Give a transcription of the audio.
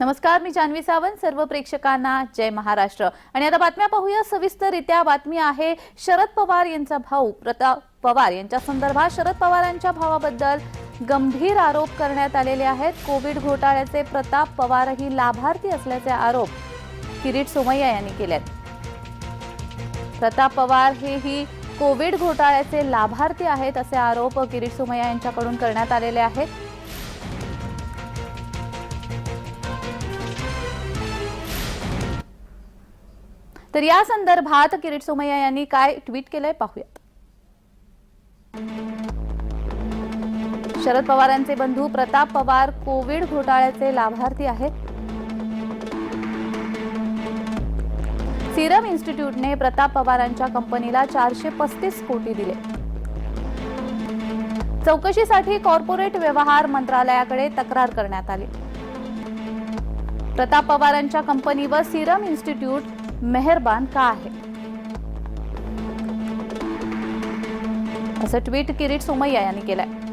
नमस्कार, मी जान्हवी सावंत. सर्व प्रेक्षकांना जय महाराष्ट्र. आणि आता बातम्या पाहूया सविस्तररित्या. बातमी आहे शरद पवार यांचा भाऊ प्रताप पवार यांच्या संदर्भात. शरद पवारांच्या भावाबद्दल गंभीर आरोप करण्यात आलेले आहेत. कोविड घोटाळ्याचे प्रताप पवारही लाभार्थी असल्याचे आरोप किरीट सोमय्या यांनी केलेत. प्रताप पवार हेही कोविड घोटाळ्याचे लाभार्थी आहेत असे आरोप किरीट सोमय्या यांच्याकडून करण्यात आलेले आहेत. तर या संदर्भात किरीट सोमय्या यांनी काय ट्विट केलंय पाहूयात. शरद पवारांचे बंधू प्रताप पवार कोविड घोटाळ्याचे लाभार्थी आहेत. सिरम इन्स्टिट्यूटने प्रताप पवारांच्या कंपनीला 435 कोटी दिले. चौकशीसाठी कॉर्पोरेट व्यवहार मंत्रालयाकडे तक्रार करण्यात आली. प्रताप पवारांच्या कंपनीवर सिरम इन्स्टिट्यूट मेहरबान का आहे असं ट्विट किरीट सोमय्या यांनी केलंय.